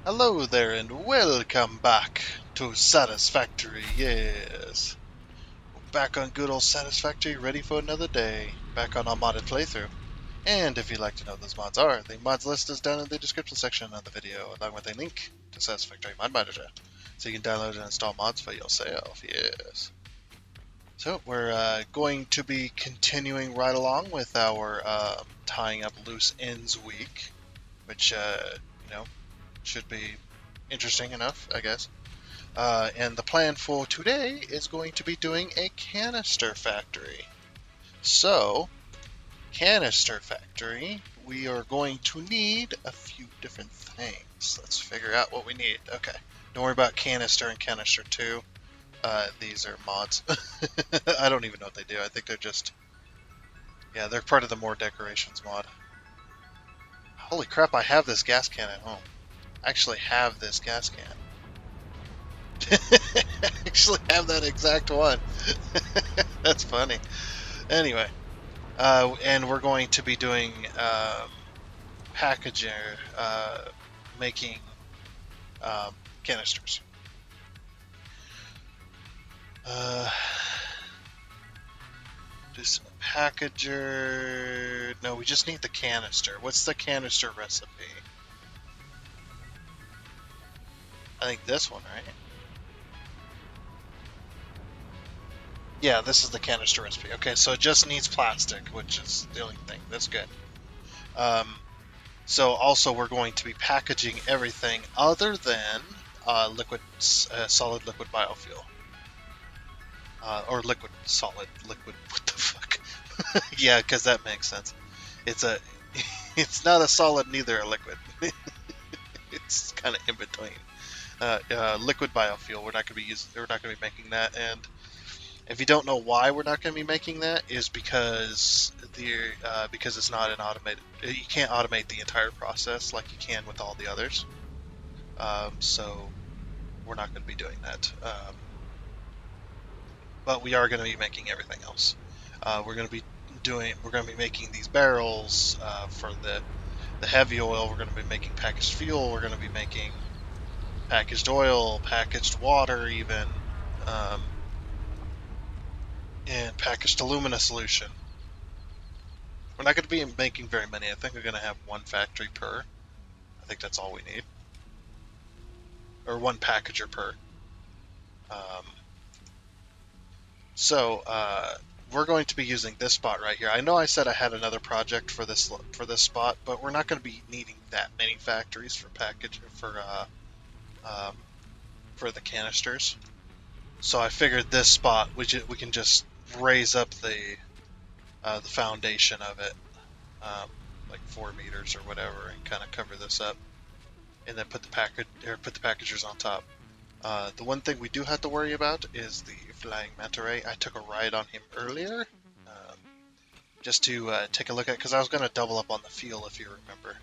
Hello there and welcome back to Satisfactory, yes. Back on good old Satisfactory, ready for another day. Back on our modded playthrough. And if you'd like to know what those mods are, the mods list is down in the description section of the video, along with a link to Satisfactory Mod Manager, so you can download and install mods for yourself, yes. So we're going to be continuing right along with our tying up loose ends week, which, should be interesting enough, I guess. And the plan for today is going to be doing a canister factory. So, canister factory, we are going to need a few different things. Let's figure out what we need. Okay, don't worry about canister and canister 2. These are mods. I don't even know what they do. I think they're just... Yeah, they're part of the more decorations mod. Holy crap, I have this gas can at home. I actually have this gas can. I actually have that exact one. That's funny. Anyway, and we're going to be doing packaging, making canisters. Do some packager. No, we just need the canister. What's the canister recipe? I think this one, right? Yeah, this is the canister recipe. Okay, so it just needs plastic, which is the only thing. That's good. So also we're going to be packaging everything other than solid liquid biofuel. Or liquid, solid, liquid, what the fuck? Yeah, because that makes sense. It's a, it's not a solid, neither a liquid. It's kind of in between. Liquid biofuel, we're not going to be making that, and if you don't know why we're not going to be making that, is because because it's not an automated. You can't automate the entire process like you can with all the others. So we're not going to be doing that. But we are going to be making everything else. We're going to be making these barrels for the heavy oil. We're going to be making packaged fuel. We're going to be making packaged oil, packaged water, even. And packaged alumina solution. We're not going to be making very many. I think we're going to have one factory per. I think that's all we need. Or one packager per. Um, so we're going to be using this spot right here. I know I said I had another project for this spot, but we're not going to be needing that many factories for for the canisters. So I figured this spot we can just raise up the foundation of it, like 4 meters or whatever, and kind of cover this up, and then put the packagers on top. The one thing we do have to worry about is the flying manta ray. I took a ride on him earlier, just to take a look at, because I was going to double up on the fuel, if you remember.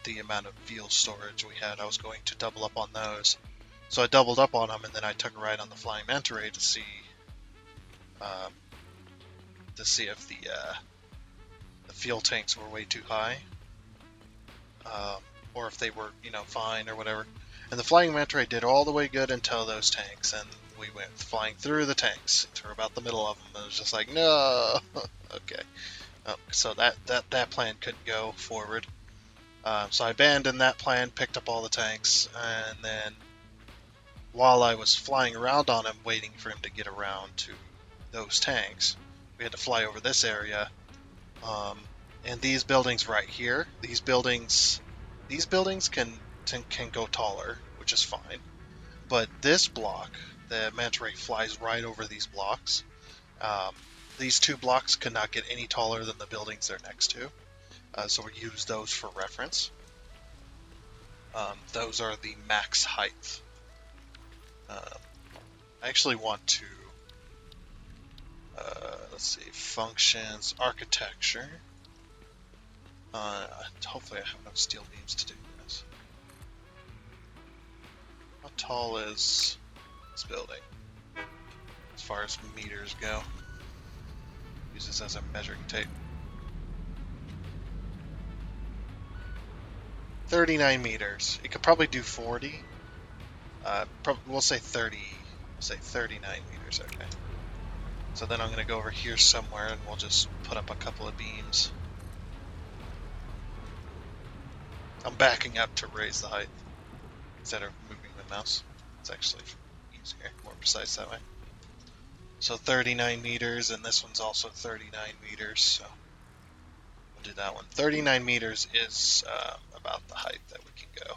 The amount of fuel storage we had, I was going to double up on those. So I doubled up on them, and then I took a ride on the flying manta ray to see if the fuel tanks were way too high, or if they were, fine or whatever. And the flying manta ray did all the way good until those tanks, and we went flying through the tanks, through about the middle of them, and it was just like, no, okay. So that plan couldn't go forward. So I abandoned that plan, picked up all the tanks, and then while I was flying around on him, waiting for him to get around to those tanks, we had to fly over this area. And these buildings right here, these buildings can go taller, which is fine. But this block, the manta ray flies right over these blocks. These 2 blocks could not get any taller than the buildings they're next to. So we use those for reference. Those are the max height. I actually want to, let's see, functions, architecture. Hopefully I have enough steel beams to do this. How tall is this building? As far as meters go. Use this as a measuring tape. 39 meters. It could probably do 40. We'll say 30. We'll say 39 meters. Okay. So then I'm going to go over here somewhere and we'll just put up a couple of beams. I'm backing up to raise the height instead of moving the mouse. It's actually easier, more precise that way. So 39 meters, and this one's also 39 meters, so we'll do that one. 39 meters is about the height that we can go.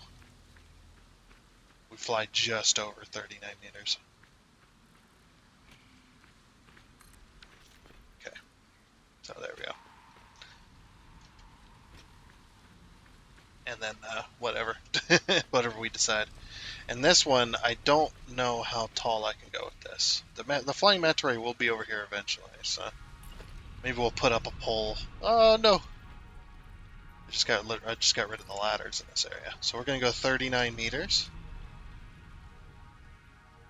We fly just over 39 meters. Okay, so there we go. And then whatever, whatever we decide. And this one, I don't know how tall I can go with this. The flying manta ray will be over here eventually, so maybe we'll put up a pole. Oh no! I just got rid of the ladders in this area. So we're gonna go 39 meters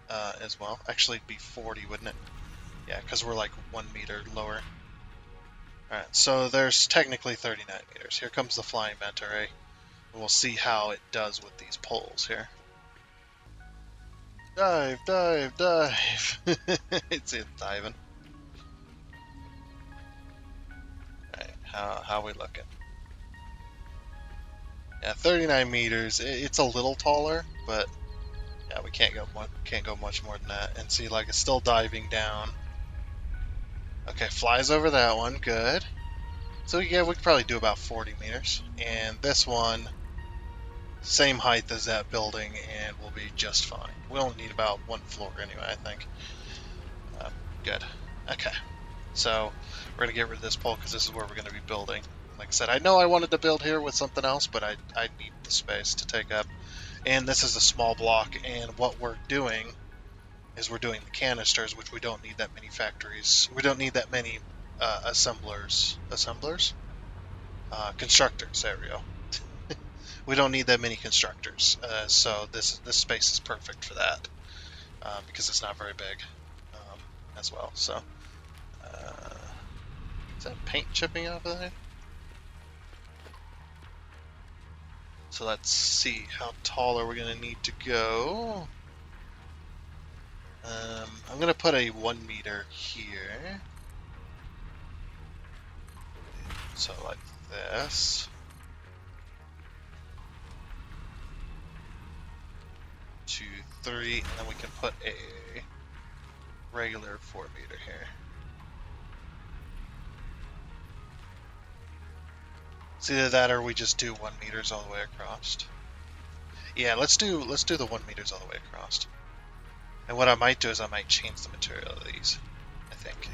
as well. Actually, it'd be 40, wouldn't it? Yeah, because we're like 1 meter lower. All right, so there's technically 39 meters. Here comes the flying manta ray. And we'll see how it does with these poles here. Dive, dive, dive. It's diving. Alright, how we looking? Yeah, 39 meters. It's a little taller, but yeah, we can't go much more than that. And see, like, it's still diving down. Okay, flies over that one. Good. So yeah, we could probably do about 40 meters. And this one, same height as that building, and we'll be just fine. We only need about 1 floor anyway, I think. Good. Okay. So we're going to get rid of this pole because this is where we're going to be building. Like I said, I know I wanted to build here with something else, but I need the space to take up. And this is a small block, and what we're doing is we're doing the canisters, which we don't need that many factories. We don't need that many assemblers? Constructors, there we go. We don't need that many constructors, so this space is perfect for that, because it's not very big as well. So, is that paint chipping off of there? So let's see, how tall are we going to need to go? I'm going to put a 1 meter here. So like this. 2, 3, and then we can put a regular 4 meter here. It's either that or we just do 1 meters all the way across. Yeah, let's do the 1 meters all the way across. And what I might do is I might change the material of these, I think.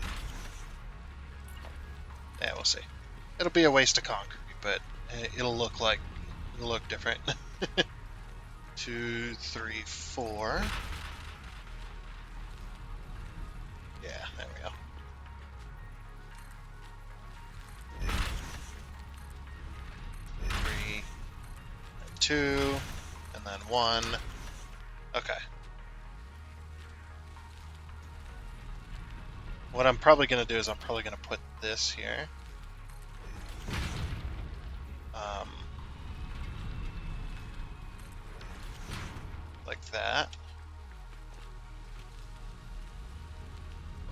Yeah, we'll see. It'll be a waste of concrete, but it'll look different. 2, 3, 4. Yeah, there we go. 3, and 2, and then 1. Okay. What I'm probably going to do is I'm probably going to put this here. Like that.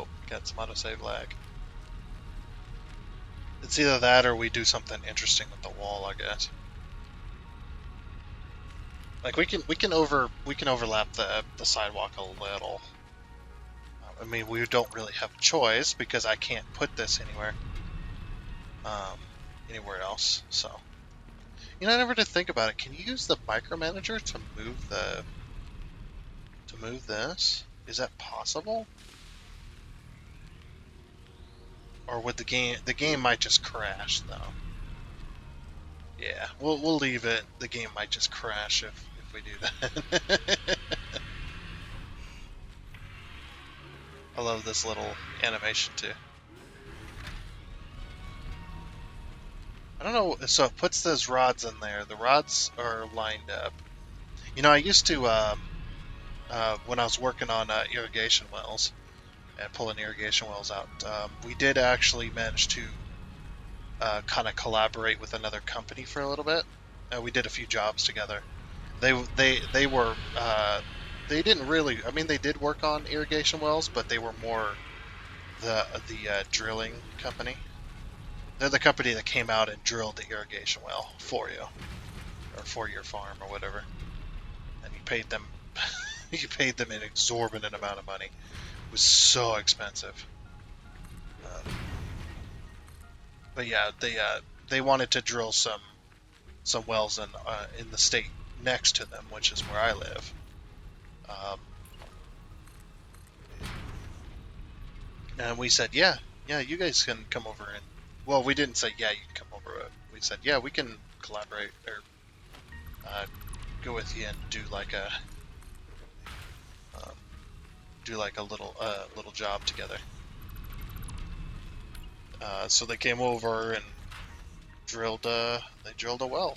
Oh, got some autosave lag. It's either that or we do something interesting with the wall, I guess. Like we can overlap the sidewalk a little. I mean, we don't really have a choice because I can't put this anywhere else. So, you know, I never did think about it. Can you use the micromanager to move this? Is that possible? Or would the game might just crash though? Yeah, we'll leave it. The game might just crash if we do that. I love this little animation too. I don't know, so it puts those rods in there. The rods are lined up. You know, I used to, when I was working on irrigation wells and pulling irrigation wells out, we did actually manage to kind of collaborate with another company for a little bit. We did a few jobs together. They were they didn't really. I mean, they did work on irrigation wells, but they were more the drilling company. They're the company that came out and drilled the irrigation well for you or for your farm or whatever, and you paid them. You paid them an exorbitant amount of money. It was so expensive. But yeah, they wanted to drill some wells in the state next to them, which is where I live. Um, and we said, yeah, you guys can come over and. Well, we didn't say yeah, you can come over. We said yeah, we can collaborate or uh, go with you and um, do like a little job together. So they came over and they drilled a well,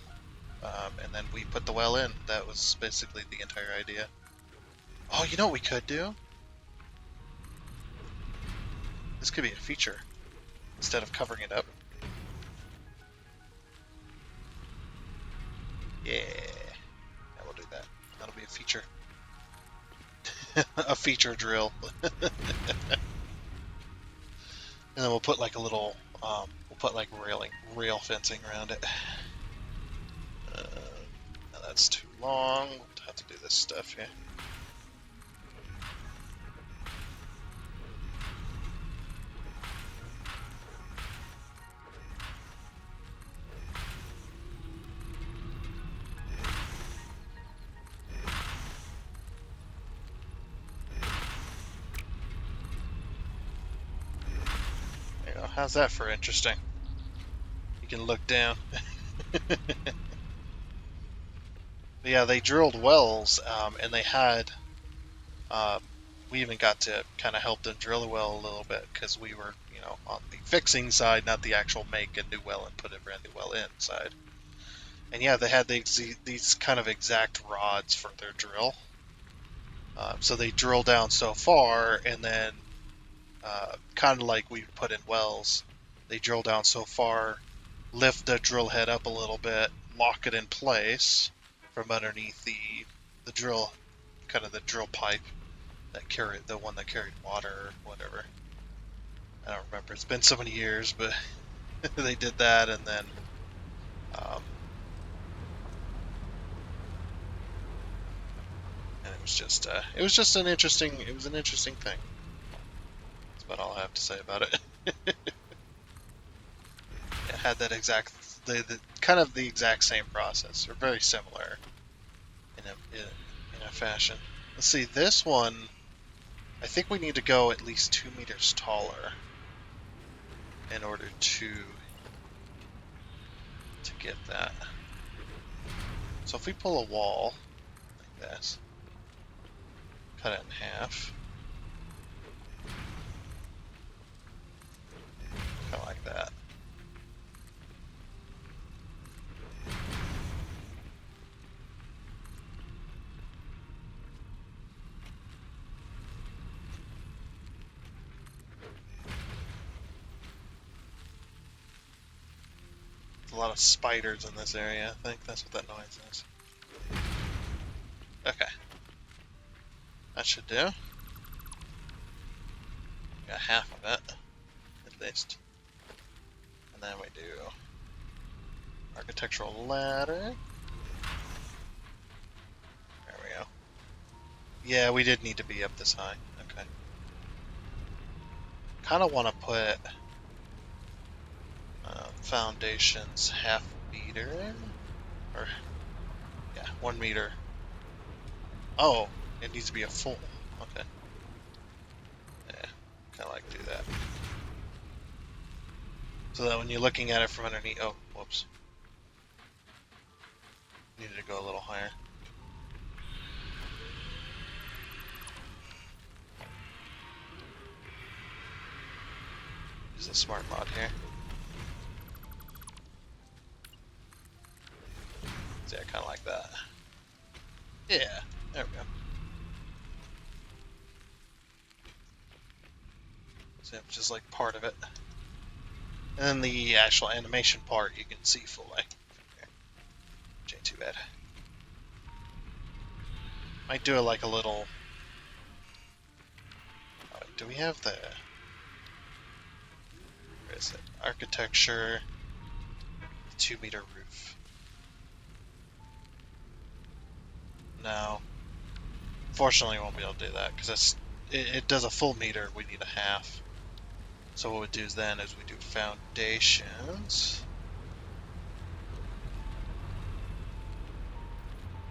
and then we put the well in. That was basically the entire idea. Oh, you know what we could do? This could be a feature instead of covering it up. Yeah, we'll do that. That'll be a feature. A feature drill. And then we'll put like a little, we'll put like rail fencing around it. Now that's too long. We'll have to do this stuff here. There you go. How's that for interesting? You can look down. Yeah, they drilled wells, and they had. Um, we even got to kind of help them drill a well a little bit because we were, on the fixing side, not the actual make a new well and put a brand new well in side. And yeah, they had these kind of exact rods for their drill. So they drill down so far, and then kind of like we put in wells, they drill down so far, lift the drill head up a little bit, lock it in place from underneath the drill, kind of the drill pipe the one that carried water or whatever. I don't remember. It's been so many years, but they did that, and then um, and it was just an interesting thing. That's about all I have to say about it. It had that the kind of the exact same process, or very similar in a fashion. Let's see, this one, I think we need to go at least 2 meters taller in order to get that. So if we pull a wall like this, cut it in half, kind of like that. A lot of spiders in this area. I think that's what that noise is. Okay. That should do. Got half of it, at least. And then we do architectural ladder. There we go. Yeah, we did need to be up this high. Okay. Kind of want to put foundations half meter, or yeah, 1 meter. Oh, it needs to be a full. Okay. Yeah, kind of like do that. So that when you're looking at it from underneath, oh, whoops. Needed to go a little higher. Use a smart mod here. Yeah, kind of like that. Yeah, there we go. So just like part of it. And then the actual animation part you can see fully. Here. Okay, too bad. Might do it like a little... do we have the... Where is it? Architecture... 2-meter roof. No. Fortunately, we won't be able to do that, because it does a full meter, we need a half. So what we do then is we do foundations.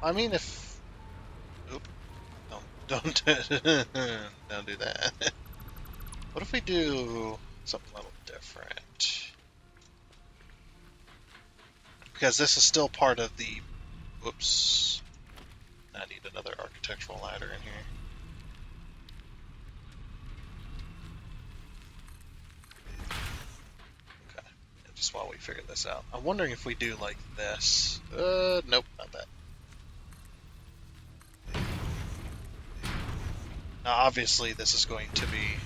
I mean, if... Oop. Don't don't do that. What if we do something a little different? Because this is still part of the... Whoops. I need another architectural ladder in here. Okay. Just while we figure this out. I'm wondering if we do like this. Nope, not that. Now, obviously, this is going to be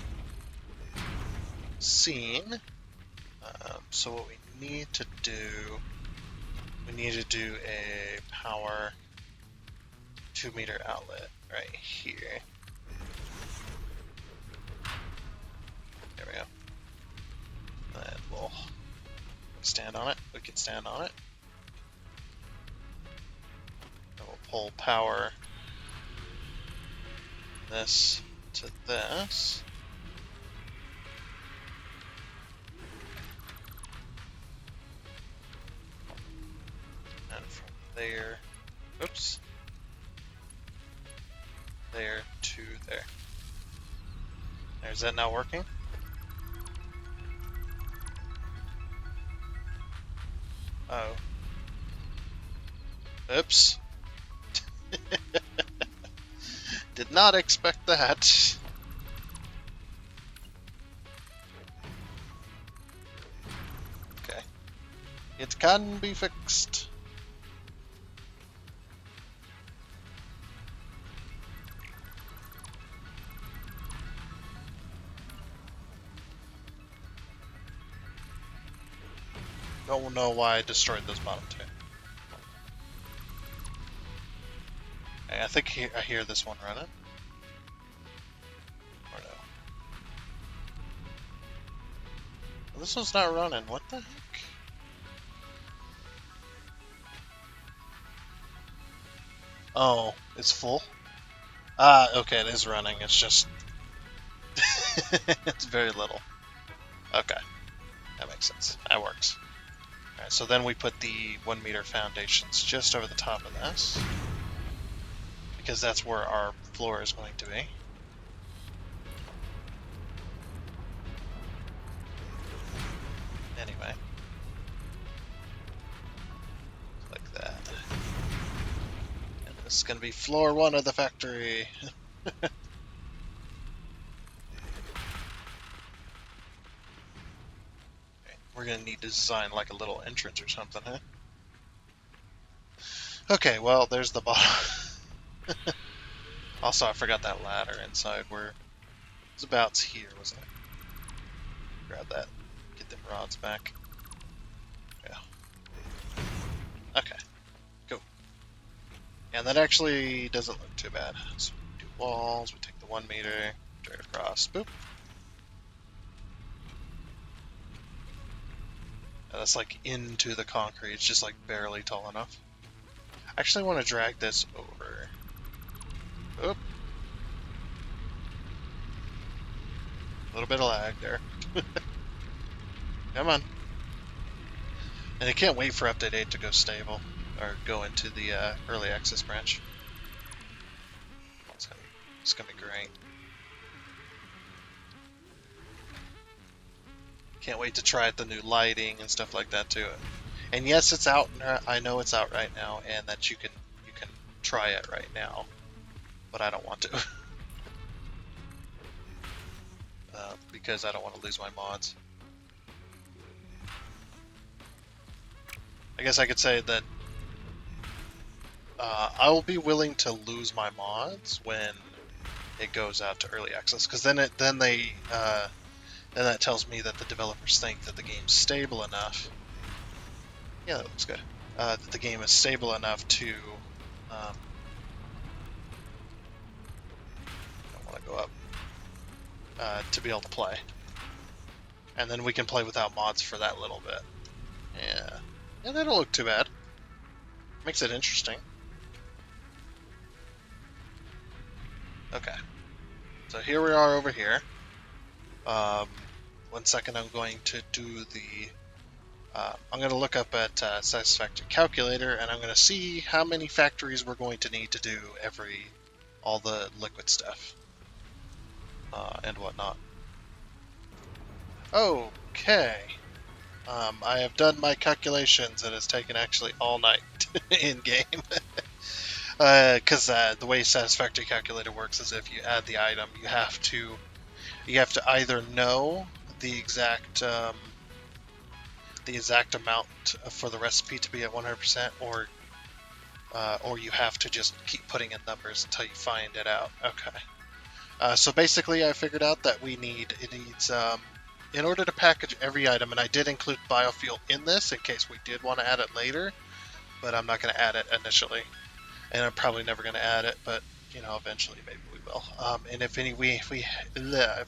seen. So what we need to do, we need to do a power 2-meter outlet right here. There we go. And we'll stand on it. We can stand on it. And we'll pull power this to this. And from there, oops, there to there. Is that now working? Oh. Oops. Did not expect that. Okay. It can be fixed. Don't know why I destroyed this bottom two. Okay, I think I hear this one running. Or no. Well, this one's not running. What the heck? Oh, it's full? Okay, it is running. It's just... it's very little. Okay. That makes sense. That works. Alright, so then we put the 1-meter foundations just over the top of this, because that's where our floor is going to be. Anyway. Like that. And this is going to be floor 1 of the factory. We're going to need to design like a little entrance or something, huh? Okay, well, there's the bottom. Also, I forgot that ladder inside where it was about here, wasn't it? Grab that. Get them rods back. Yeah. Okay. Cool. And that actually doesn't look too bad. So we do walls, we take the 1 meter, straight across, boop. That's like into the concrete, it's just like barely tall enough. I actually want to drag this over. Oop. A little bit of lag there. Come on. And I can't wait for update 8 to go stable, or go into the early access branch. It's gonna be great. Can't wait to try out the new lighting and stuff like that too. And yes, it's out. I know it's out right now, and that you can try it right now, but I don't want to because I don't want to lose my mods. I guess I could say that I will be willing to lose my mods when it goes out to early access, because then that tells me that the developers think that the game's stable enough. Yeah, that looks good. that the game is stable enough to. I want to go up to be able to play, and then we can play without mods for that little bit. Yeah, that don't look too bad. Makes it interesting. Okay, so here we are over here. 1 second, I'm going to do the. I'm going to look up at Satisfactory calculator, and I'm going to see how many factories we're going to need to do all the liquid stuff and whatnot. Okay. I have done my calculations. It has taken actually all night in game. Because the way Satisfactory calculator works is if you add the item, you have to either know the exact amount for the recipe to be at 100%, or you have to just keep putting in numbers until you find it out. Okay. So basically, I figured out that it needs in order to package every item, and I did include biofuel in this in case we did want to add it later, but I'm not going to add it initially, and I'm probably never going to add it, but eventually maybe we will. And if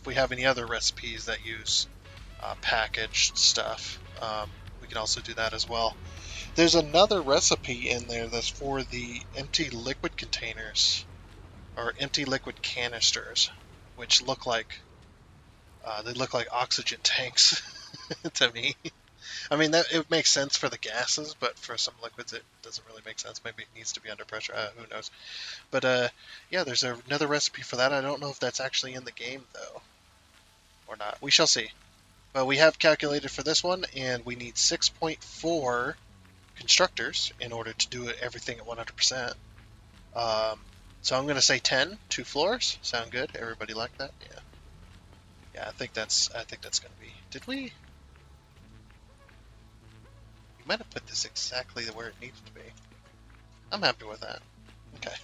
we have any other recipes that use packaged stuff, we can also do that as well. There's another recipe in there that's for the empty liquid containers or empty liquid canisters, which look like oxygen tanks to me. I mean, that it makes sense for the gases, but for some liquids it doesn't really make sense. Maybe it needs to be under pressure. Who knows? But yeah, there's another recipe for that. I don't know if that's actually in the game though, or not. We shall see. But we have calculated for this one, and we need 6.4 constructors in order to do everything at 100%. So I'm going to say 10, 2 floors. Sound good? Everybody like that? Yeah. Yeah, I think that's going to be. Did we? We might have put this exactly where it needs to be. I'm happy with that. Okay.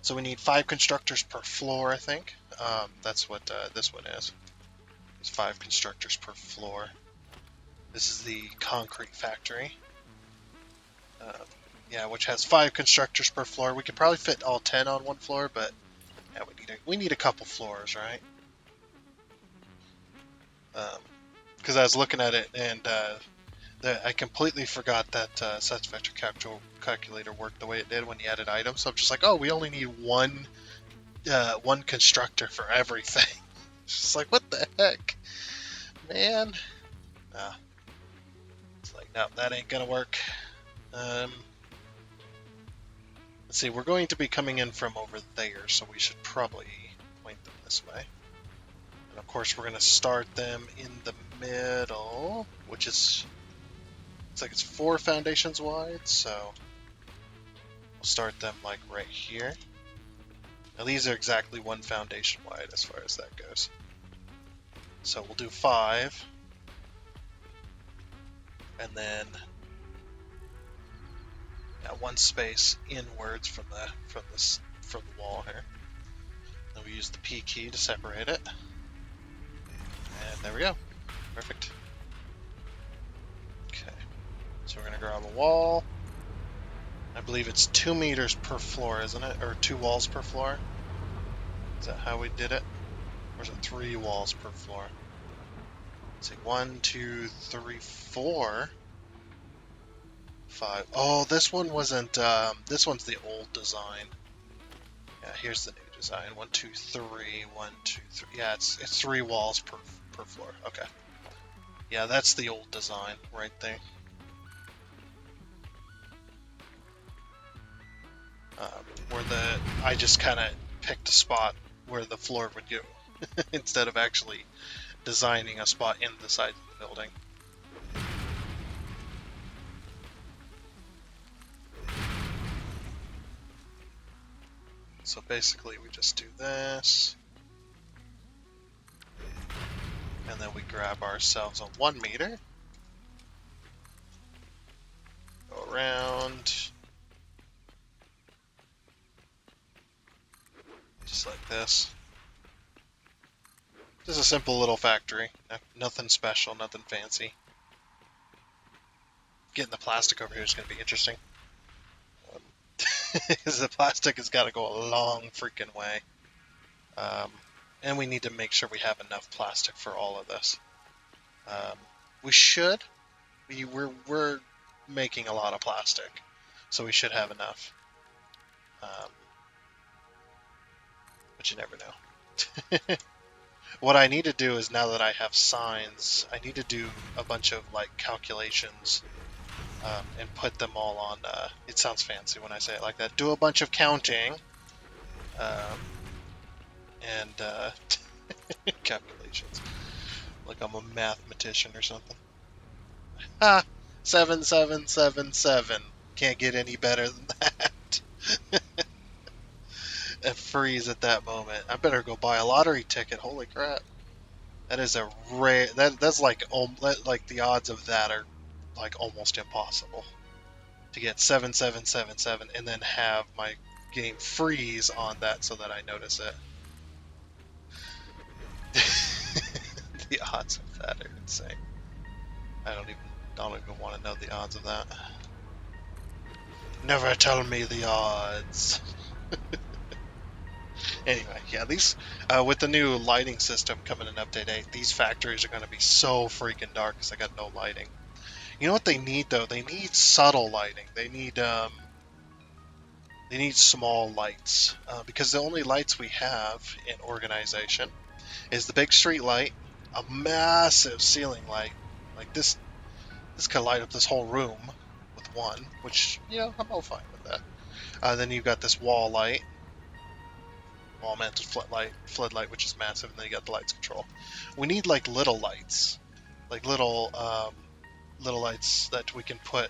So we need 5 constructors per floor, I think. That's what this one is. It's 5 constructors per floor. This is the concrete factory. Yeah, which has 5 constructors per floor. We could probably fit all 10 on one floor, but yeah, we need a couple floors, right? Because I was looking at it and I completely forgot that Satisfactory calculator worked the way it did when you added items. So I'm just like, oh, we only need one constructor for everything. It's just like, what the heck, man? It's like, no, that ain't gonna work. Let's see, we're going to be coming in from over there, so we should probably point them this way. And of course, we're going to start them in the middle, which is, it's like it's 4 foundations wide, so we'll start them like right here. Now these are exactly 1 foundation wide as far as that goes. So we'll do 5, and then 1 space inwards from the wall here. Then we use the P key to separate it. And there we go. Perfect. Okay. So we're going to grab a wall. I believe it's 2 meters per floor, isn't it? Or 2 walls per floor? Is that how we did it? Or is it 3 walls per floor? Let's see. 1, 2, 3, 4. 5. Oh, this one wasn't. This one's the old design. Yeah, here's the new design. 1, 2, 3. 1, 2, 3. Yeah, it's 3 walls per floor. Okay. Yeah, that's the old design right there. I just kind of picked a spot where the floor would go instead of actually designing a spot in the side of the building. So basically we just do this, and then we grab ourselves a 1 meter, go around, just like this. Just a simple little factory, nothing special, nothing fancy. getting the plastic over here is going to be interesting. Because the plastic has got to go a long freaking way. And we need to make sure we have enough plastic for all of this. We should. We're making a lot of plastic, so we should have enough. But you never know. What I need to do is, now that I have signs, I need to do a bunch of like calculations and put them all on. It sounds fancy when I say it like that. Do a bunch of counting and calculations, like I'm a mathematician or something. Ah, 7777. Can't get any better than that. And freeze at that moment. I better go buy a lottery ticket. Holy crap! That is a rare. That's like the odds of that are like almost impossible. To get 7777 and then have my game freeze on that so that I notice it. The odds of that are insane. I don't even want to know the odds of that. Never tell me the odds. Anyway, yeah, these with the new lighting system coming in Update 8, these factories are going to be so freaking dark because I got no lighting. You know what they need though? They need subtle lighting. They need small lights because the only lights we have in organization is the big street light, a massive ceiling light, like this. This could light up this whole room with one, which I'm all fine with that. Then you've got this wall light. Wall-mounted floodlight, which is massive, and then you got the lights control. We need like little lights, like little lights that we can put,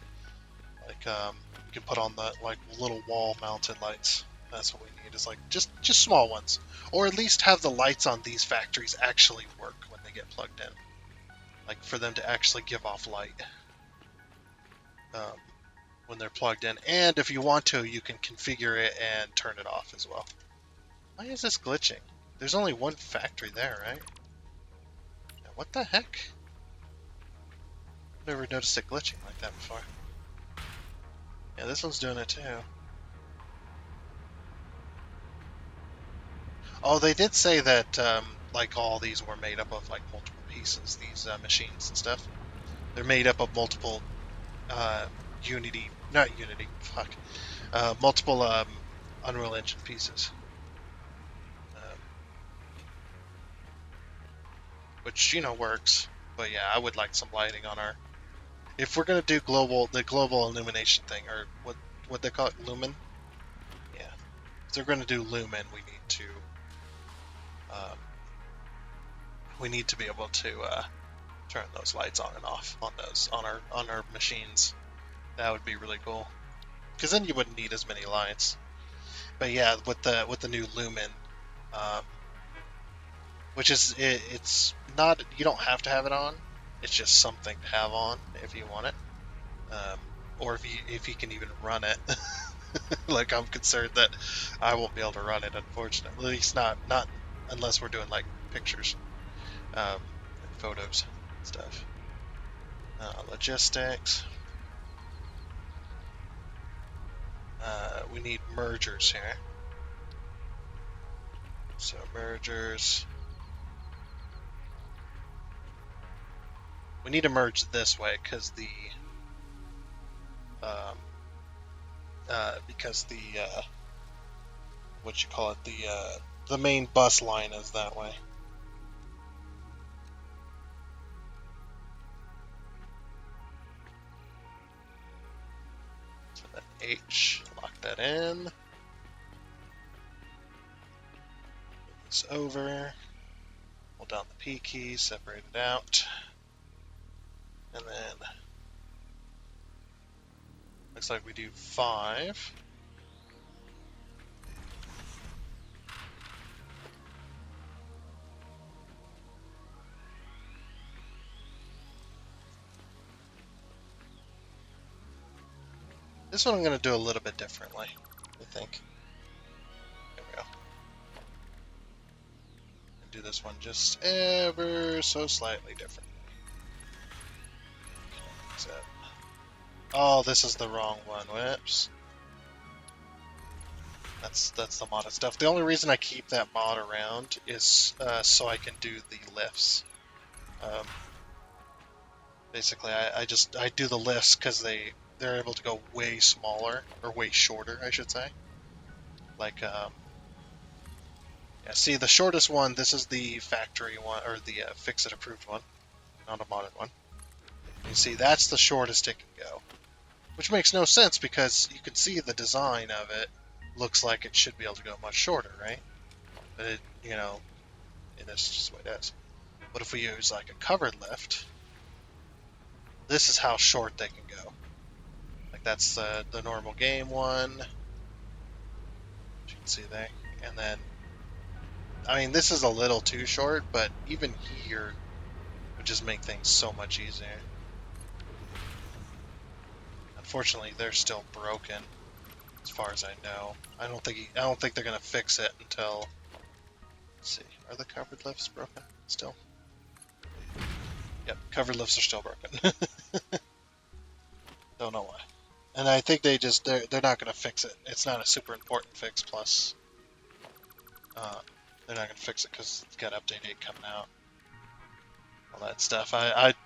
like we can put on the like little wall-mounted lights. That's what we need. Is like just small ones, or at least have the lights on these factories actually work when they get plugged in, like for them to actually give off light when they're plugged in. And if you want to, you can configure it and turn it off as well. Why is this glitching? There's only one factory there, right? What the heck? I've never noticed it glitching like that before. Yeah, this one's doing it too. Oh, they did say that like all these were made up of like multiple pieces, these machines and stuff. They're made up of multiple multiple Unreal Engine pieces. Which works. But yeah, I would like some lighting on our. If we're gonna do the global illumination thing, or what they call it, lumen. Yeah, if they're gonna do lumen, we need to be able to turn those lights on and off on our machines. That would be really cool. Because then you wouldn't need as many lights. But yeah, with the new lumen. Which is it's not, you don't have to have it on. It's just something to have on if you want it, or if you can even run it. Like I'm concerned that I won't be able to run it, unfortunately. At least not unless we're doing like pictures, and photos, and stuff. Logistics. We need mergers here. So mergers. We need to merge this way because the what you call it, the main bus line is that way. So that H, lock that in. Move this over. Hold down the P key, separate it out. And then looks like we do 5. This one I'm going to do a little bit differently, I think. There we go. Do this one just ever so slightly different. So Oh, this is the wrong one. Whoops. That's the modded stuff. The only reason I keep that mod around is so I can do the lifts. Um, basically, I do the lifts because they're able to go way smaller or way shorter, I should say. Like yeah, see the shortest one. This is the factory one or the fix it approved one, not a modded one. You see, that's the shortest it can go, which makes no sense because you can see the design of it looks like it should be able to go much shorter, right? But it, it's just the way it is. But if we use like a covered lift, this is how short they can go. Like that's the normal game one, as you can see there. And then, I mean, this is a little too short, but even here would just make things so much easier. Unfortunately, they're still broken, as far as I know. I don't think they're gonna fix it until. Let's see, are the covered lifts broken still? Yep, covered lifts are still broken. Don't know why. And I think they're not gonna fix it. It's not a super important fix. Plus, they're not gonna fix it because it's got update 8 coming out. All that stuff.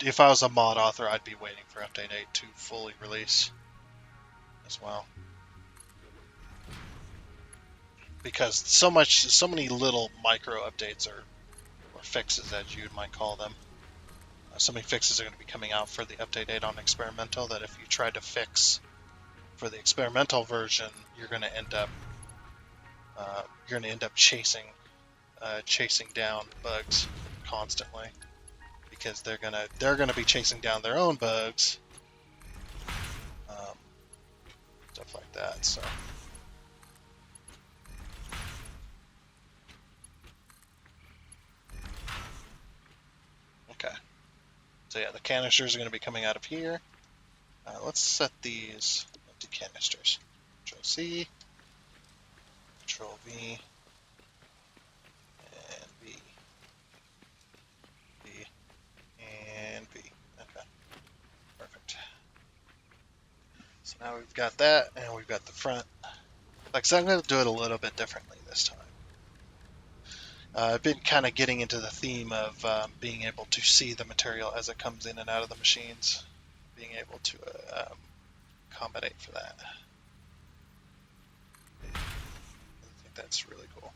If I was a mod author, I'd be waiting for update 8 to fully release as well. Because so many little micro updates or fixes, as you might call them. So many fixes are going to be coming out for the update 8 on experimental that if you try to fix for the experimental version, you're going to end up chasing down bugs constantly because they're gonna be chasing down their own bugs, um, stuff like that. So. Okay. So yeah, the canisters are going to be coming out of here. Let's set these empty canisters. Control C, Control V, and V, V, and V. Okay, perfect. So now we've got that, and we've got the front. Like I said, I'm going to do it a little bit differently this time. I've been kind of getting into the theme of being able to see the material as it comes in and out of the machines, being able to accommodate for that. I think that's really cool.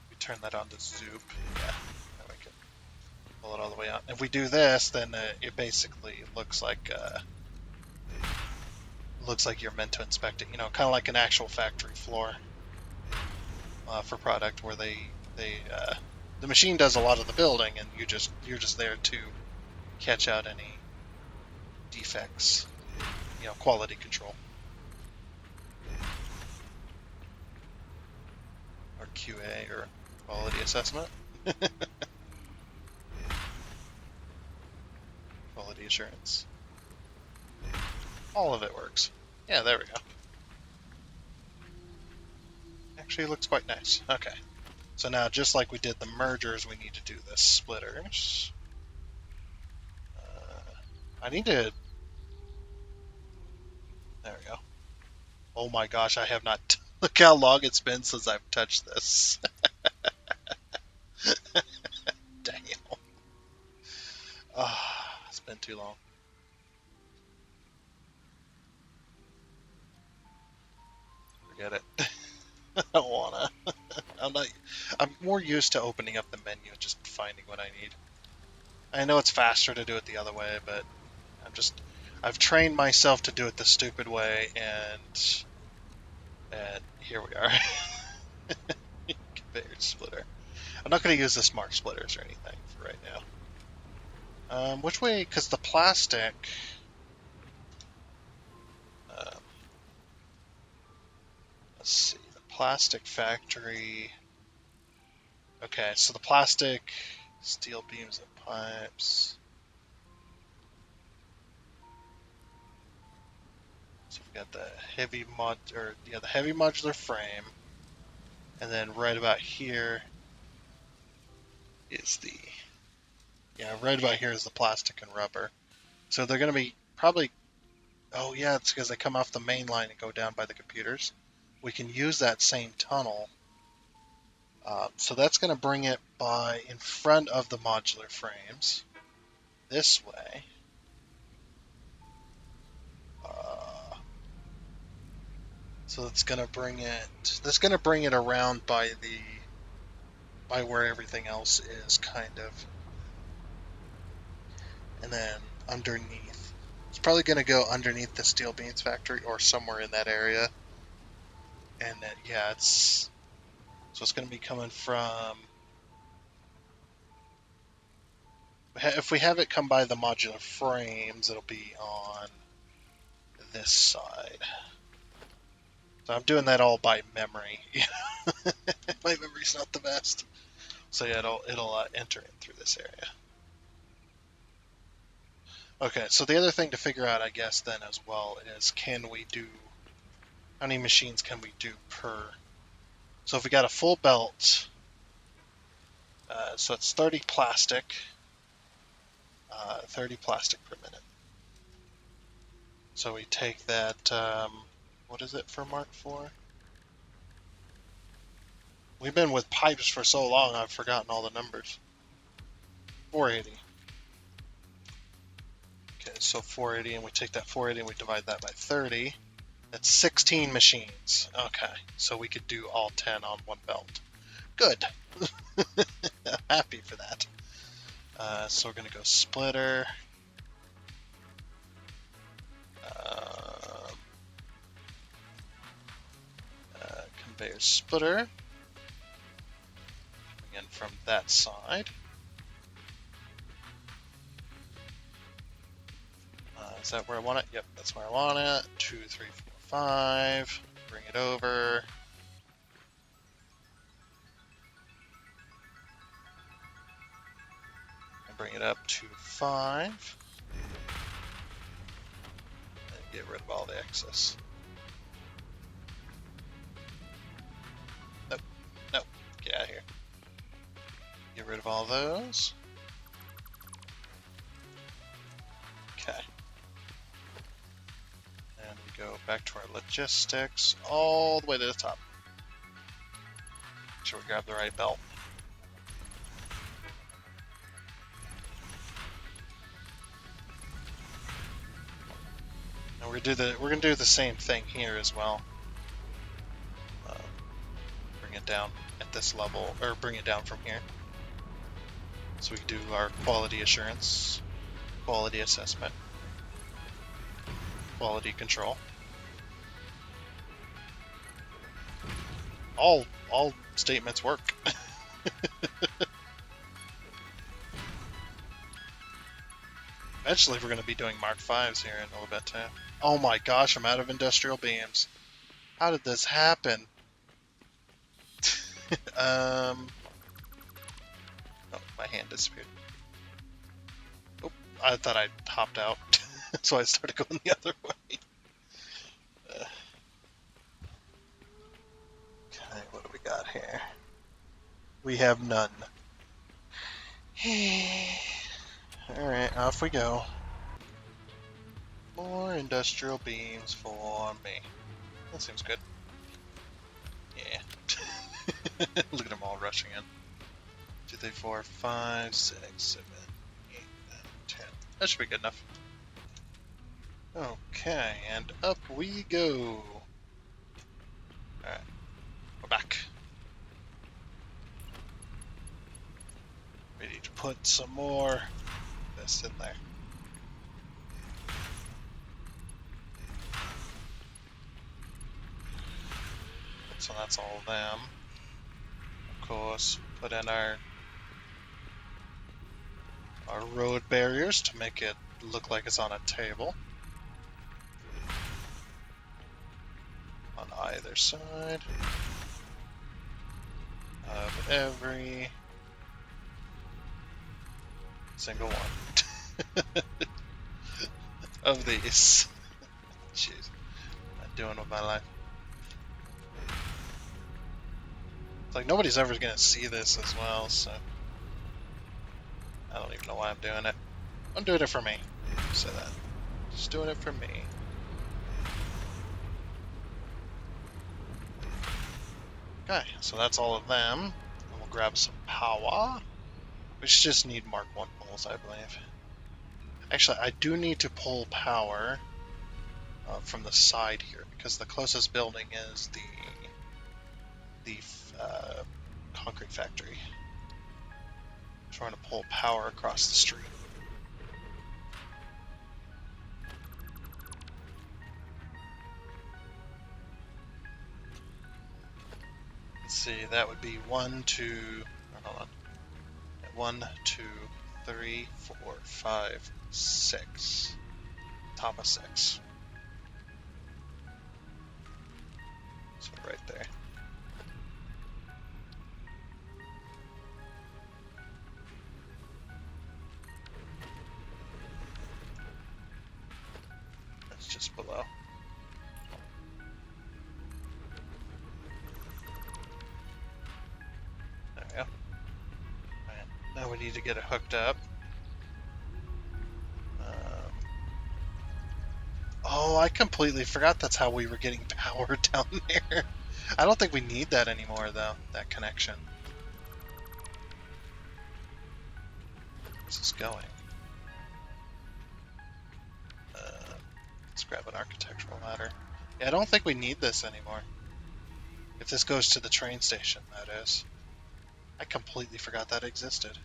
We turn that on to Zoop. Yeah, now we can pull it all the way out. If we do this, then it basically looks like you're meant to inspect it. You know, kind of like an actual factory floor for product, where the machine does a lot of the building, and you're just there to catch out any defects. You know, quality control or QA or quality assessment, quality assurance. All of it works. Yeah, there we go. Actually, it looks quite nice. Okay. So now, just like we did the mergers, we need to do the splitters. I need to... There we go. Oh my gosh, I have not... Look how long it's been since I've touched this. Damn. It's been too long. Forget it. I don't wanna. I'm more used to opening up the menu and just finding what I need. I know it's faster to do it the other way, but I've trained myself to do it the stupid way, and here we are. Conveyor splitter. I'm not going to use the smart splitters or anything for right now. Which way? Because the plastic. Let's see. The plastic factory. Okay, so the plastic, steel beams and pipes. So we've got the the heavy modular frame, and then right about here is the... Yeah, right about here is the plastic and rubber. So they're going to be probably... Oh yeah, it's because they come off the main line and go down by the computers. We can use that same tunnel. So that's going to bring it by in front of the modular frames. This way. So it's going to bring it... That's going to bring it around by where everything else is, kind of. And then underneath. It's probably going to go underneath the steel beans factory or somewhere in that area. And then, yeah, it's... So it's going to be coming from... If we have it come by the modular frames, it'll be on this side. So I'm doing that all by memory. My memory's not the best. So yeah, it'll enter in through this area. Okay, so the other thing to figure out, I guess, then as well is how many machines can we do per? So if we got a full belt, so it's 30 plastic, 30 plastic per minute. So we take that, what is it for Mark IV? We've been with pipes for so long, I've forgotten all the numbers. 480. Okay, so 480, and we take that 480 and we divide that by 30. That's 16 machines. Okay, so we could do all 10 on one belt. Good. Happy for that. So we're going to go splitter. Conveyor splitter. Again from that side. Is that where I want it? Yep, that's where I want it. 2, 3, 4, 5. Bring it over. And bring it up to 5. And get rid of all the excess. Nope. Nope. Get out of here. Get rid of all those. Okay. And we go back to our logistics all the way to the top. Make sure we grab the right belt. And we're gonna do the same thing here as well. Bring it down at this level, or bring it down from here. So we can do our quality assurance, quality assessment, quality control. All statements work. Eventually we're going to be doing Mark 5s here in a little bit too. Oh my gosh, I'm out of industrial beams. How did this happen? Oh, my hand disappeared. Oh, I thought I hopped out. So I started going the other way. Okay, what do we got here? We have none. Alright, off we go. More industrial beams for me. That seems good. Yeah. Look at them all rushing in. 2, 3, 4, 5, 6, 7, 8, 9, 10. That should be good enough. Okay, and up we go. Alright, we're back. Ready to put some more of this in there. So that's all of them. Of course, put in our road barriers to make it look like it's on a table. On either side of every single one of these. Jeez, what am I doing with my life? It's like nobody's ever gonna see this as well, so I don't even know why I'm doing it. I'm doing it for me. Say that. Just doing it for me. Okay, so that's all of them. And we'll grab some power. We just need Mark 1 poles, I believe. Actually, I do need to pull power from the side here, because the closest building is the concrete factory. I'm trying to pull power across the street. Let's see, that would be 1, 2, hold on. 1, 2, 3, 4, 5, 6. Top of 6. So right there. That's just below. There we go. Alright, now we need to get it hooked up. Oh, I completely forgot that's how we were getting power down there. I don't think we need that anymore, though, that connection. Where's this going? Let's grab an architectural ladder. Yeah, I don't think we need this anymore. If this goes to the train station, that is. I completely forgot that existed.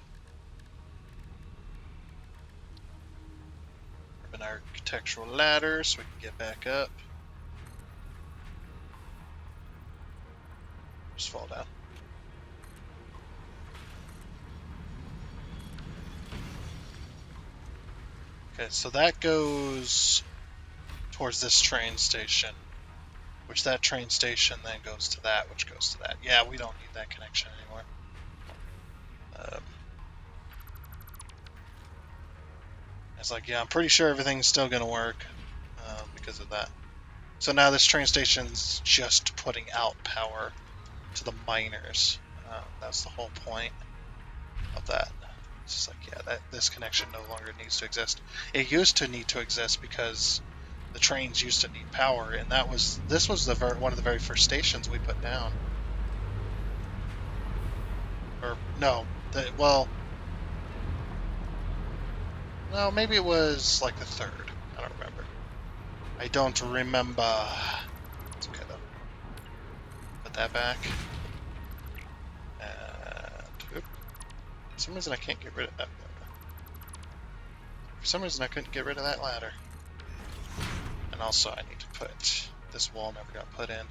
Grab an architectural ladder so we can get back up. Just fall down. Okay, so that goes towards this train station, which that train station then goes to that, which goes to that. Yeah, we don't need that connection anymore. It's like, yeah, I'm pretty sure everything's still going to work because of that. So now this train station's just putting out power to the miners. That's the whole point of that. It's just like, yeah, this connection no longer needs to exist. It used to need to exist because the trains used to need power, and this was one of the very first stations we put down. Or no, no, maybe it was like the third. I don't remember. I don't remember. It's okay though. Put that back. And for some reason I can't get rid of that. For some reason I couldn't get rid of that ladder. And also I need to put this wall never got put in.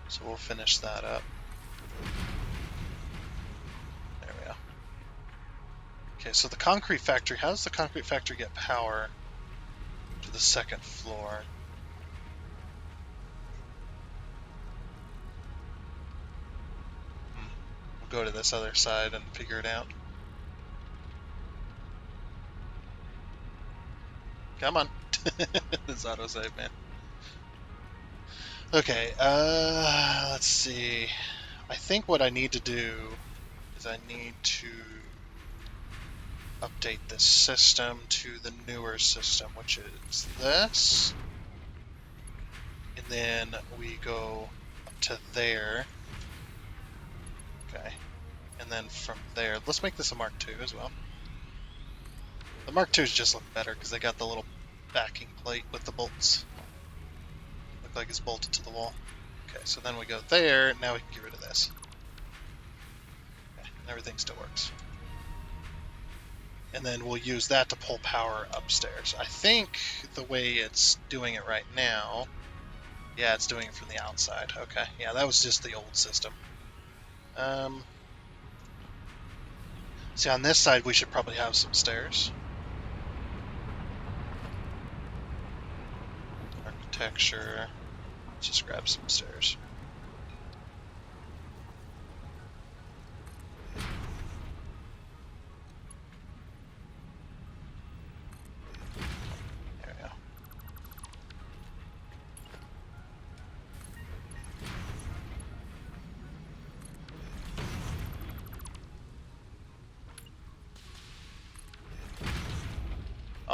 So we'll finish that up. There we go. Okay, so the concrete factory, how does the concrete factory get power to the second floor? We'll go to this other side and figure it out. Come on. This autosave, man. Okay, let's see. I think what I need to do is I need to update this system to the newer system, which is this. And then we go up to there. Okay. And then from there, let's make this a Mark II as well. The Mark IIs just look better because they got the little backing plate with the bolts. Look like it's bolted to the wall. Okay, so then we go there, now we can get rid of this. Okay, and everything still works. And then we'll use that to pull power upstairs. I think the way it's doing it right now, yeah, it's doing it from the outside. Okay, yeah, that was just the old system. See, on this side, we should probably have some stairs. Architecture. Let's just grab some stairs. There we go.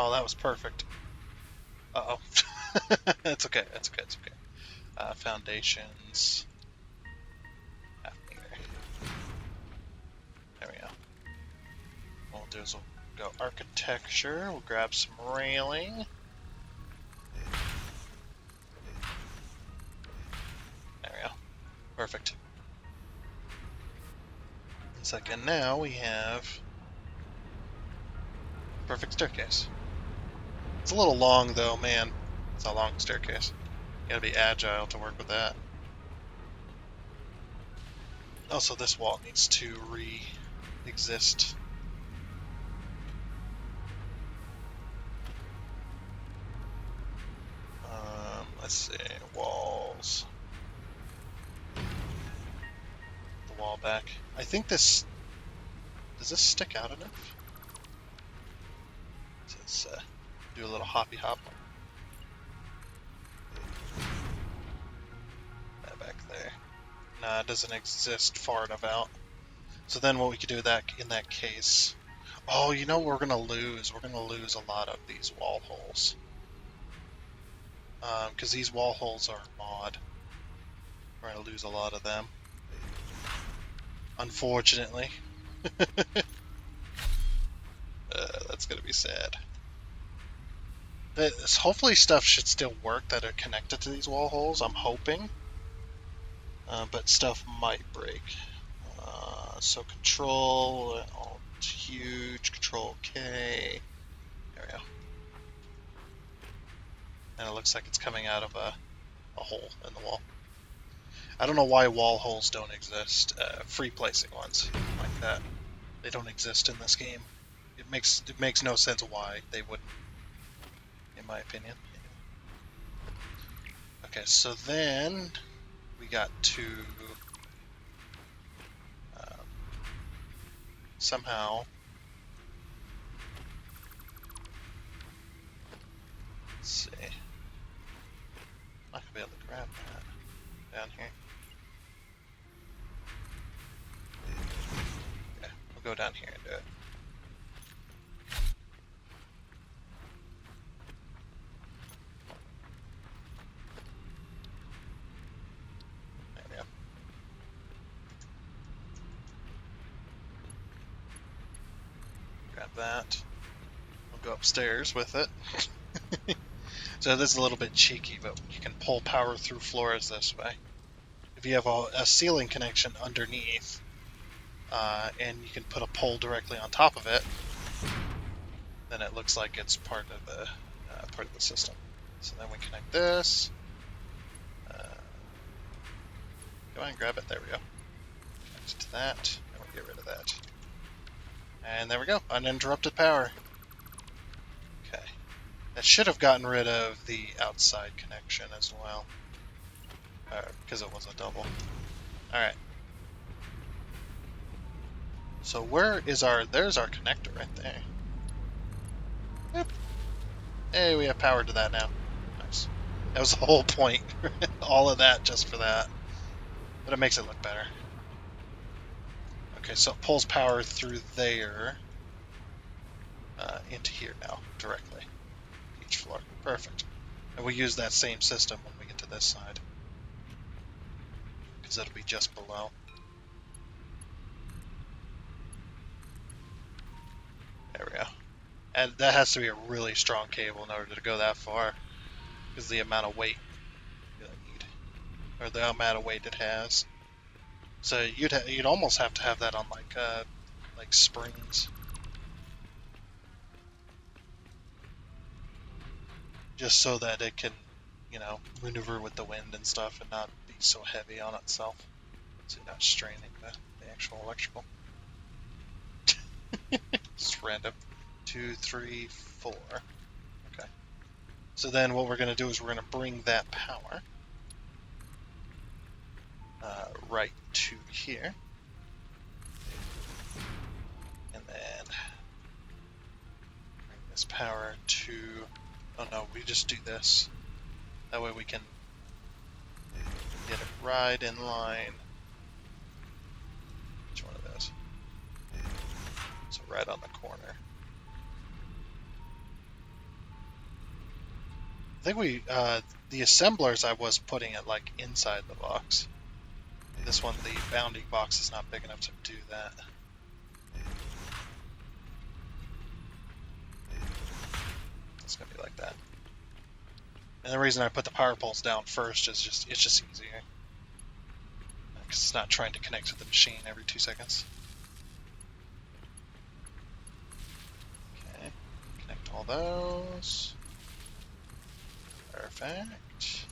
Oh, that was perfect. Uh-oh. That's okay, that's okay, that's okay. Foundations. Half meter. There we go. What we'll do is we'll go architecture, we'll grab some railing. There we go. Perfect. Second, now we have perfect staircase. It's a little long though, man. It's a long staircase. You gotta be agile to work with that. Also, this wall needs to re-exist. Let's see, walls. The wall back. I think this... Does this stick out enough? Let's do a little hoppy hop. That back there. Nah, it doesn't exist far enough out. So then what we could do in that case... Oh, you know what we're gonna lose? We're gonna lose a lot of these wall holes. Because these wall holes are mod. We're gonna lose a lot of them. Unfortunately. That's gonna be sad. Hopefully stuff should still work that are connected to these wall holes, I'm hoping. But stuff might break. So control, alt, huge, control K. There we go. And it looks like it's coming out of a hole in the wall. I don't know why wall holes don't exist. Free placing ones like that. They don't exist in this game. It makes no sense why they wouldn't, in my opinion. Okay, so then we got to somehow let's see. I'm not gonna be able to grab that down here. Yeah, we'll go down here and do it. There we go. Grab that. We'll go upstairs with it. So this is a little bit cheeky, but you can pull power through floors this way. If you have a ceiling connection underneath, and you can put a pole directly on top of it, then it looks like it's part of the system. So then we connect this. Go ahead and grab it. There we go. Connect it to that, and we'll get rid of that. And there we go. Uninterrupted power. Okay. That should have gotten rid of the outside connection as well, because it was a double. Alright. So there's our connector right there. Yep. Hey, we have power to that now. Nice. That was the whole point. All of that just for that. But it makes it look better. Okay, so it pulls power through there into here now, directly. Each floor. Perfect. And we'll use that same system when we get to this side, because it'll be just below. There we go. And that has to be a really strong cable in order to go that far, because the amount of weight you need, or the amount of weight it has. So you'd almost have to have that on like springs, just so that it can, maneuver with the wind and stuff and not be so heavy on itself, so you're not straining the actual electrical. It's random. 2, 3, 4. Okay. So then what we're going to do is we're going to bring that power right to here. And then bring this power to... Oh no, we just do this. That way we can get it right in line. Which one of those? So right on the corner. I think the assemblers I was putting it like inside the box. This one, the bounding box is not big enough to do that. It's gonna be like that. And the reason I put the power poles down first is it's just easier. Because it's not trying to connect to the machine every 2 seconds. Okay, connect all those. Perfect.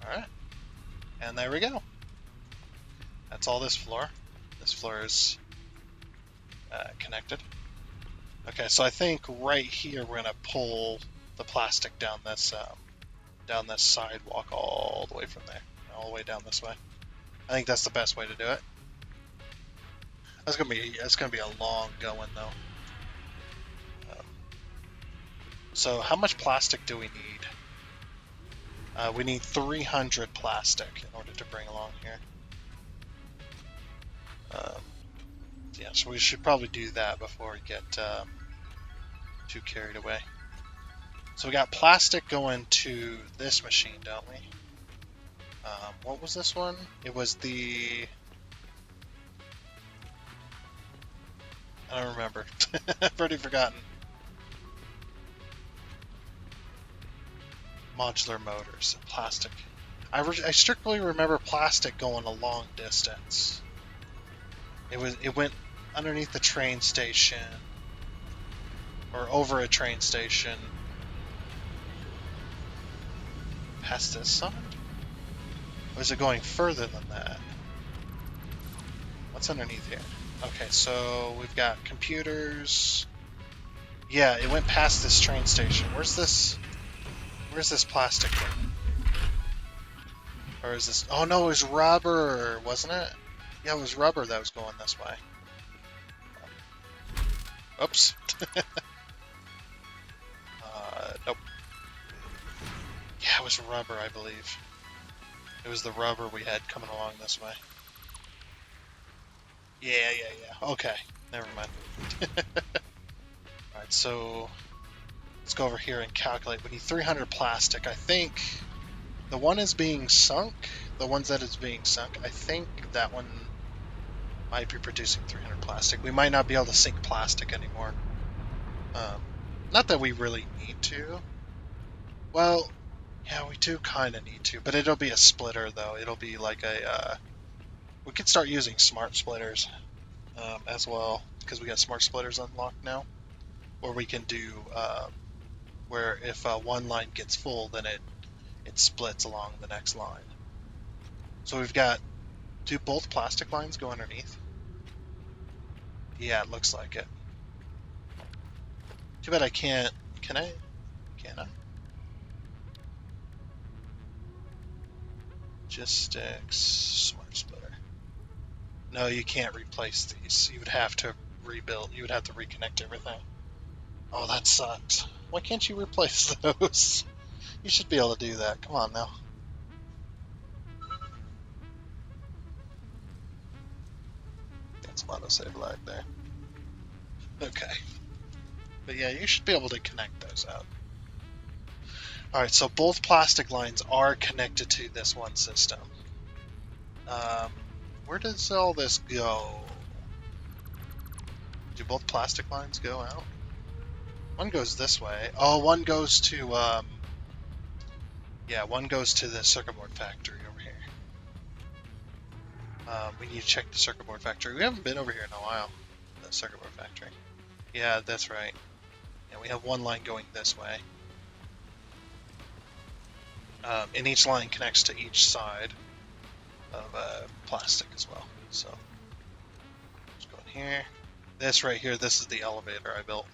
Alright. And there we go. That's all this floor. This floor is connected. Okay, so I think right here we're going to pull the plastic down this sidewalk all the way from there. All the way down this way. I think that's the best way to do it. That's gonna be a long going though. So how much plastic do we need? We need 300 plastic in order to bring along here. Yeah, so we should probably do that before we get too carried away. So we got plastic going to this machine, don't we? What was this one? It was the... I don't remember. I've already forgotten. Modular motors, plastic. I strictly remember plastic going a long distance. It went underneath the train station, or over a train station, past this side? Or is it going further than that? What's underneath here? Okay, so we've got computers. Yeah, it went past this train station. Where's this plastic thing? Or is this... Oh no, it was rubber, wasn't it? Yeah, it was rubber that was going this way. Oops. Nope. Yeah, it was rubber, I believe. It was the rubber we had coming along this way. Yeah. Okay, never mind. Alright, so let's go over here and calculate. We need 300 plastic. I think the one is being sunk. The ones that is being sunk, I think that one might be producing 300 plastic. We might not be able to sink plastic anymore. Not that we really need to. Well, yeah, we do kind of need to, but it'll be a splitter, though. It'll be like a... we could start using smart splitters as well, because we got smart splitters unlocked now. Or we can do where if one line gets full, then it splits along the next line. So we've got... Do both plastic lines go underneath? Yeah, it looks like it. Too bad I can't... Can I? Can I? Logistics, smart splitter. No, you can't replace these. You would have to rebuild. You would have to reconnect everything. Oh, that sucks. Why can't you replace those? You should be able to do that. Come on now. Got some autosave lag there. Okay. But yeah, you should be able to connect those out. Alright, so both plastic lines are connected to this one system. Where does all this go? Do both plastic lines go out? One goes this way. Oh, one goes to, yeah, one goes to the circuit board factory over here. We need to check the circuit board factory. We haven't been over here in a while. The circuit board factory. Yeah, that's right. Yeah, we have one line going this way. And each line connects to each side of plastic as well. So, let's go in here. This right here, this is the elevator I built.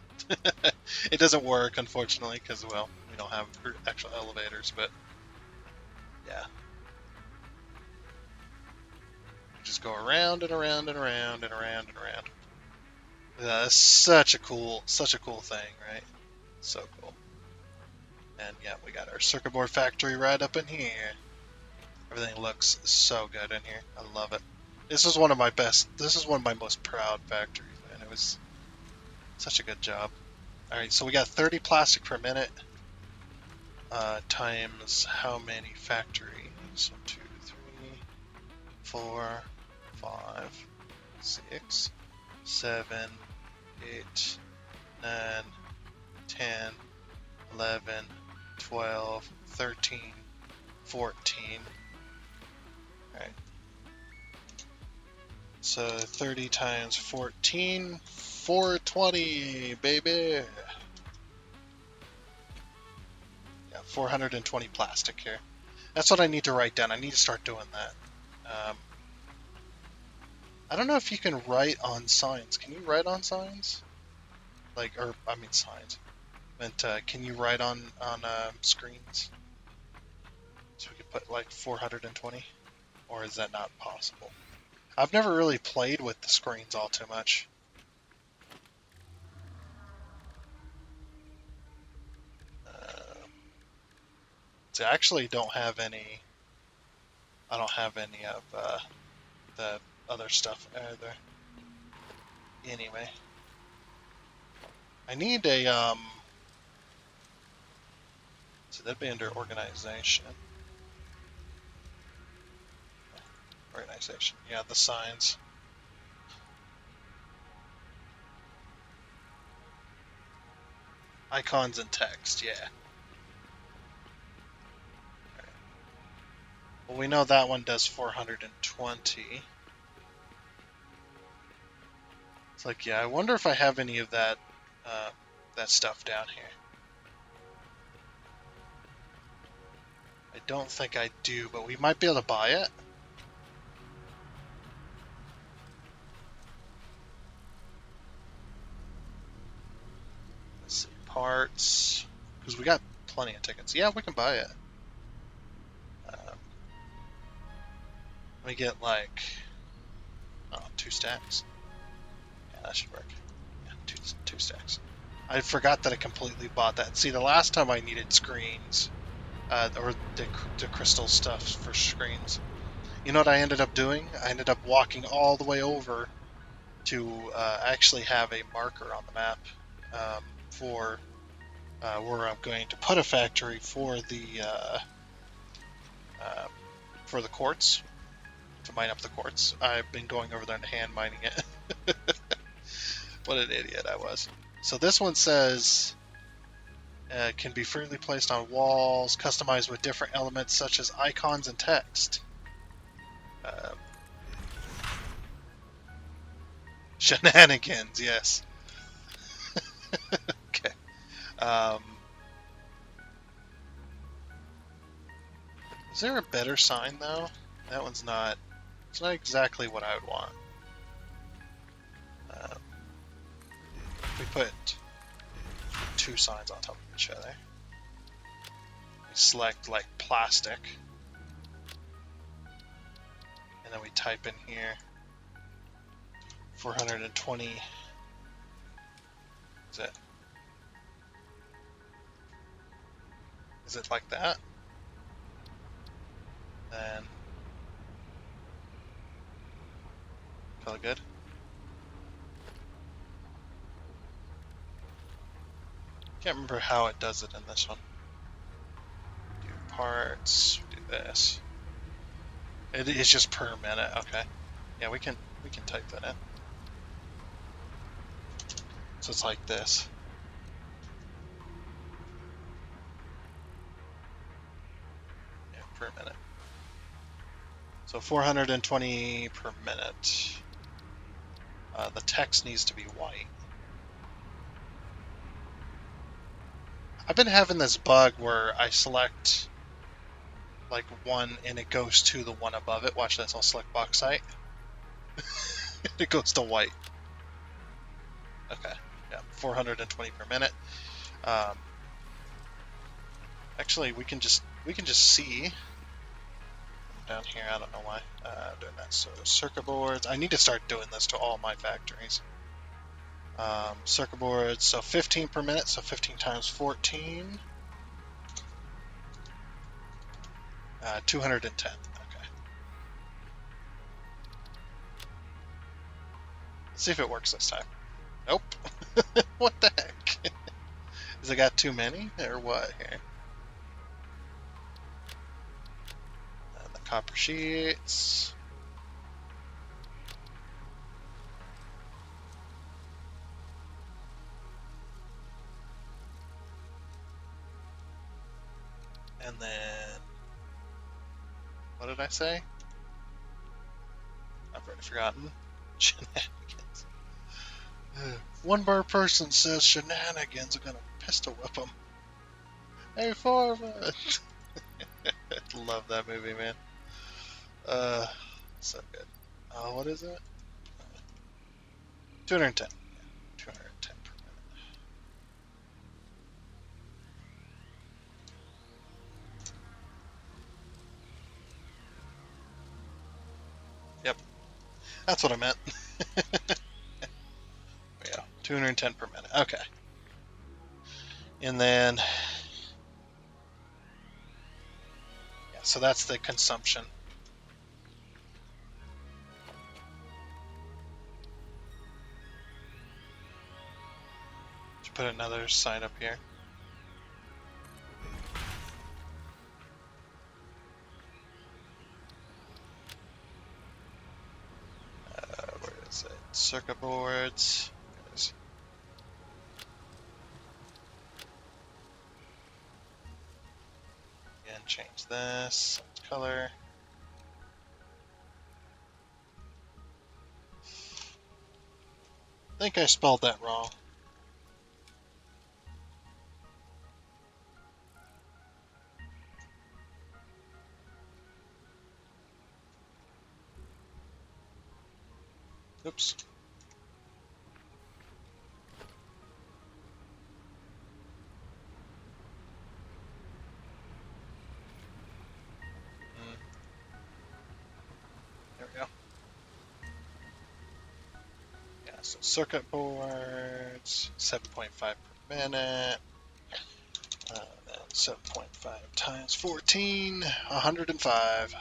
It doesn't work, unfortunately, because, well, we don't have actual elevators, but, yeah. Just go around and around and around and around and around. That's such a cool thing, right? So cool. And yeah, we got our circuit board factory right up in here. Everything looks so good in here. I love it. This is one of my most proud factories, man. It was such a good job. All right, so we got 30 plastic per minute times how many factories? So 2, 3, 4, 5, 6, 7, 8, 9, 10, 11, 12, 13, 14. Alright. So 30 times 14, 420, baby! Yeah, 420 plastic here. That's what I need to write down. I need to start doing that. I don't know if you can write on signs. Can you write on signs? Like, or, I mean signs. But can you write on screens? So we could put like 420? Or is that not possible? I've never really played with the screens all too much. So I actually don't have any. I don't have any of the other stuff either. Anyway, I need a So that'd be under organization. Organization. Yeah, the signs. Icons and text. Yeah. Well, we know that one does 420. It's like, yeah, I wonder if I have any of that that stuff down here. I don't think I do, but we might be able to buy it. Let's see, parts, because we got plenty of tickets. Yeah, we can buy it. Let me get like 2 stacks. Yeah, that should work. Yeah, two stacks. I forgot that I completely bought that. See, the last time I needed screens, or the crystal stuff for screens, you know what I ended up doing? I ended up walking all the way over to actually have a marker on the map for where I'm going to put a factory for the quartz, to mine up the quartz. I've been going over there and hand mining it. What an idiot I was. So this one says can be freely placed on walls, customized with different elements such as icons and text. Shenanigans, yes. Okay. Is there a better sign though? That one's not. It's not exactly what I would want. We put 2 signs on top of each other. We select like plastic, and then we type in here 420. Is it like that? Then feel good. Can't remember how it does it in this one. Do parts. Do this. It is just per minute. Okay. Yeah, we can type that in. So it's like this. Yeah, per minute. So 420 per minute. The text needs to be white. I've been having this bug where I select like one and it goes to the one above it. Watch this, I'll select bauxite. It goes to white. Okay, yeah, 420 per minute. Actually, we can just see down here. I don't know why I'm doing that. So circuit boards. I need to start doing this to all my factories. Circuit boards. So 15 per minute. So 15 times 14. 210. Okay. Let's see if it works this time. Nope. What the heck? Has it got too many or what here? And the copper sheets. And then, what did I say? I've already forgotten. Shenanigans. One more person says shenanigans, I'm gonna pistol whip them. Hey, Farva! Love that movie, man. So good. What is it? 210. Yeah, 210 per minute. Yep, that's what I meant. Yeah, 210 per minute. Okay. And then, yeah, so that's the consumption. Should put another sign up here. Where is it? Circuit boards. Again, change this color. I think I spelled that wrong. Oops. There we go. Yeah, so circuit boards, 7.5 per minute. Then 7.5 times 14, 105.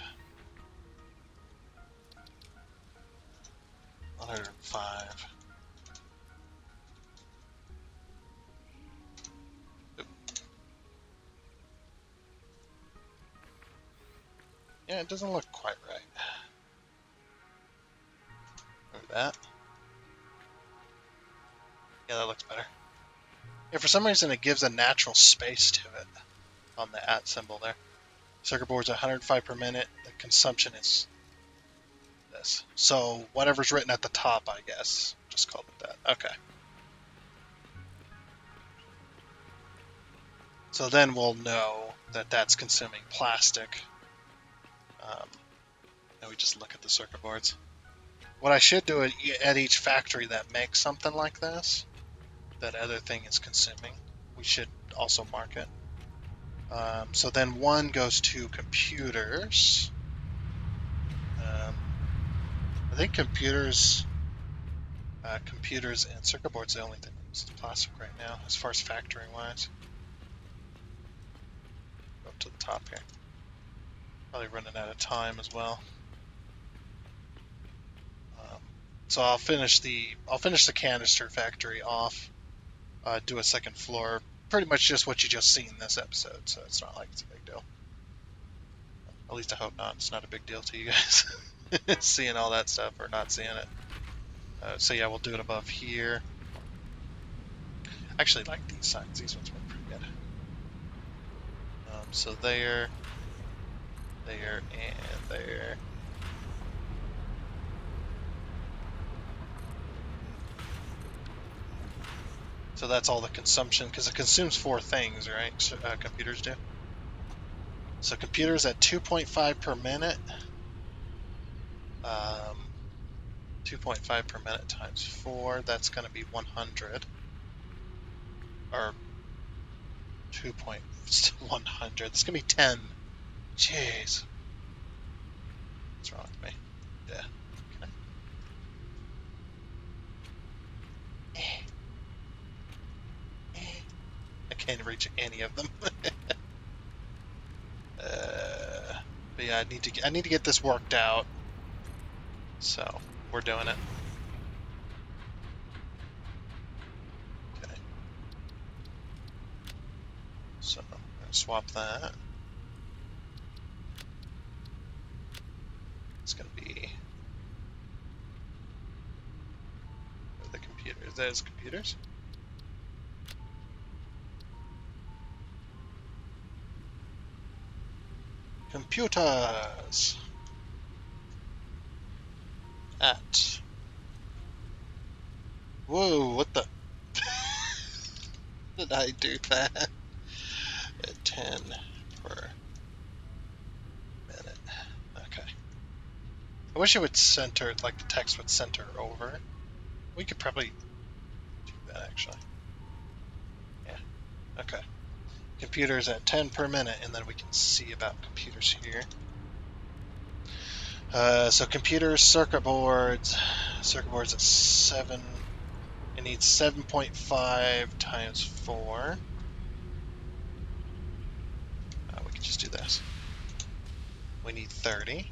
105. Yeah, it doesn't look quite right. Move that. Yeah, that looks better. Yeah, for some reason it gives a natural space to it on the at symbol there. Circuit board's 105 per minute. The consumption is this. So whatever's written at the top, I guess. Just call it that. Okay. So then we'll know that that's consuming plastic. And we just look at the circuit boards. What I should do at each factory that makes something like this, that other thing is consuming, we should also mark it. So then one goes to computers. I think computers and circuit boards are the only thing that uses plastic right now, as far as factoring wise. Go up to the top here. Probably running out of time as well. So I'll finish the canister factory off. Do a second floor. Pretty much just what you just seen in this episode, so it's not like it's a big deal. At least I hope not. It's not a big deal to you guys seeing all that stuff or not seeing it. So yeah, we'll do it above here. I actually like these signs. These ones work pretty good. So there, and there. So that's all the consumption, because it consumes 4 things, right? So, computers do. So computers at 2.5 per minute. 2.5 per minute times 4, that's going to be 100. Or 2.100. It's going to be 10. Jeez. What's wrong with me? Yeah. Okay. I can't reach any of them. But yeah, I need to get this worked out. So we're doing it. So I'm going to swap that. It's going to be the computers. There's computers. Computers. At. Whoa, what the? Did I do that? At 10 per minute. Okay. I wish it would center, like the text would center over. We could probably do that actually. Yeah. Okay. Computers at 10 per minute, and then we can see about computers here. So computers, circuit boards at 7. It needs 7.5 times 4. We can just do this. We need 30.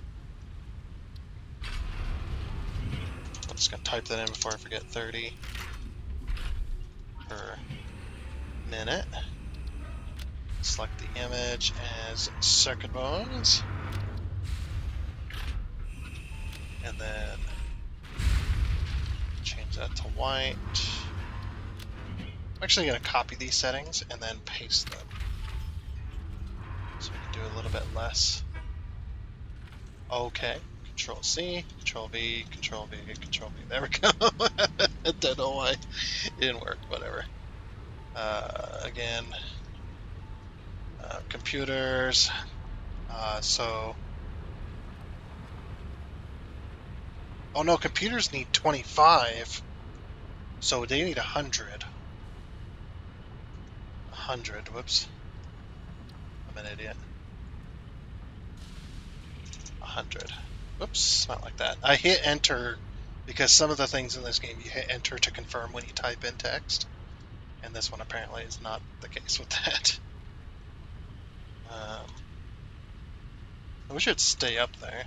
I'm just going to type that in before I forget. 30 per minute. Select the image as circuit boards. And then change that to white. I'm actually going to copy these settings and then paste them. So we can do a little bit less. Okay. Control C, Control V, Control V, Control V. There we go. I don't know why it didn't work. Whatever. Again, computers. So. Oh no, computers need 25. So they need 100. 100. Whoops. I'm an idiot. 100. Whoops, not like that. I hit enter because some of the things in this game you hit enter to confirm when you type in text. And this one apparently is not the case with that. I wish it'd stay up there.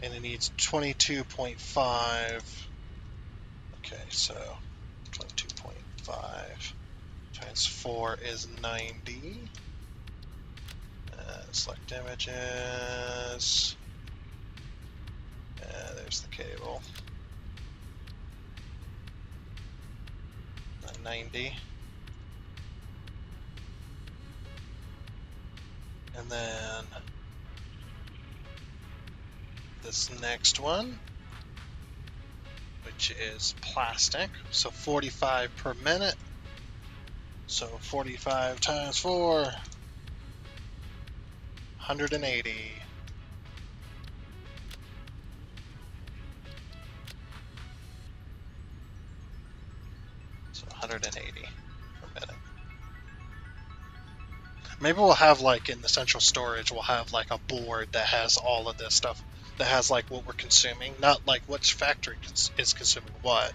And it needs 22.5. Okay, so 22.5 times 4 is 90. Select images. There's the cable. 90. And then this next one, which is plastic, so 45 per minute. So 45 times 4, 180. So 180 per minute. Maybe we'll have, like, in the central storage, we'll have, like, a board that has all of this stuff. That has, like, what we're consuming. Not, like, which factory is consuming what.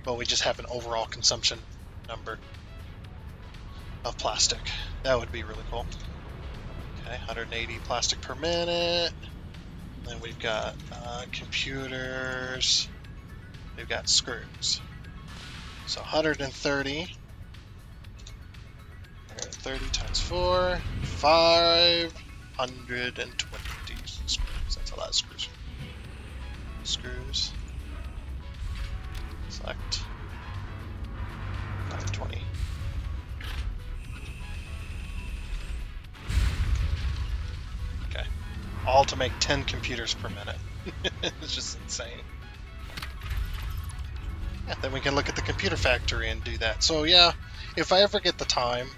But we just have an overall consumption number of plastic. That would be really cool. Okay, 180 plastic per minute. Then we've got computers. We've got screws. So 130. 130 times 4, 520 screws. That's a lot of screws. Screws. Select 520. Okay. All to make 10 computers per minute. It's just insane. Yeah, then we can look at the computer factory and do that. So yeah, if I ever get the time,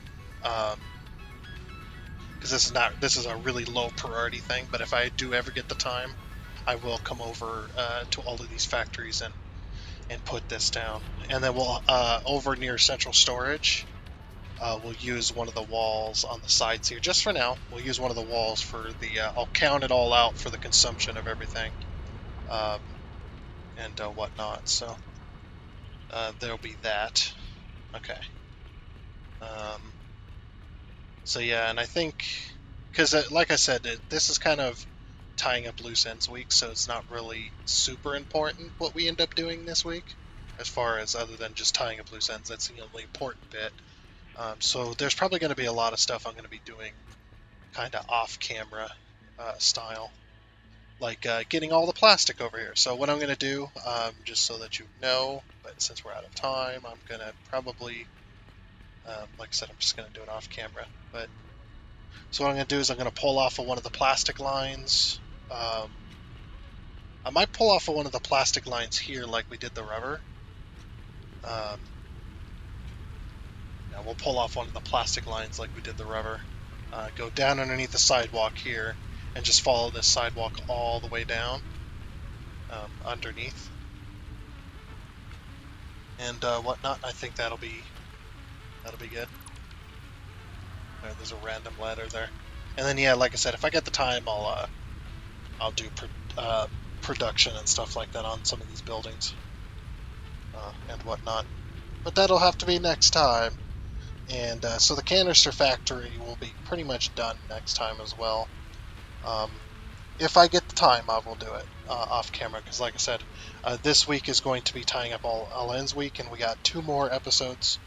because this is a really low priority thing, but if I do ever get the time, I will come over to all of these factories and put this down. And then we'll over near central storage, we'll use one of the walls on the sides here. Just for now, we'll use one of the walls for the. I'll count it all out for the consumption of everything, and whatnot. So there'll be that. Okay. So yeah, and I think, because like I said, this is kind of tying up loose ends week, so it's not really super important what we end up doing this week. as far as other than just tying up loose ends. That's the only important bit. So there's probably going to be a lot of stuff I'm going to be doing kind of off camera style, like getting all the plastic over here. So what I'm going to do, just so that you know, but since we're out of time, I'm going to probably, like I said, I'm just going to do it off camera. But so what I'm going to do is I'm going to pull off of one of the plastic lines. I might pull off of one of the plastic lines here like we did the rubber. Yeah, we'll pull off one of the plastic lines like we did the rubber. Go down underneath the sidewalk here and just follow this sidewalk all the way down underneath and whatnot. I think that'll be good. There's a random ladder there, and then yeah, like I said, if I get the time, I'll do production and stuff like that on some of these buildings and whatnot. But that'll have to be next time. And so the canister factory will be pretty much done next time as well. If I get the time, I will do it off camera because, like I said, this week is going to be tying up all ends week, and we got 2 more episodes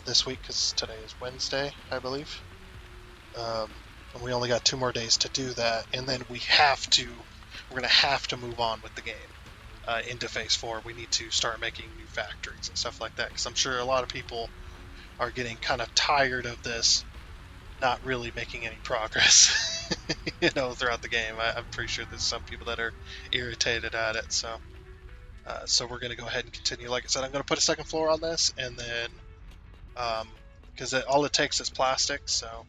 this week because today is Wednesday, I believe. And we only got 2 more days to do that, and then we're going to have to move on with the game into Phase 4. We need to start making new factories and stuff like that because I'm sure a lot of people are getting kind of tired of this not really making any progress, throughout the game. I'm pretty sure there's some people that are irritated at it. So we're going to go ahead and continue. Like I said, I'm going to put a second floor on this, and then because all it takes is plastic, so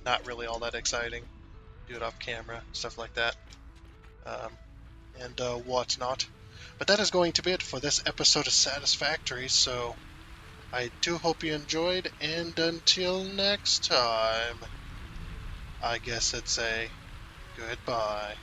not really all that exciting. Do it off camera, stuff like that, and whatnot. But that is going to be it for this episode of Satisfactory. So I do hope you enjoyed, and until next time, I guess it's a goodbye.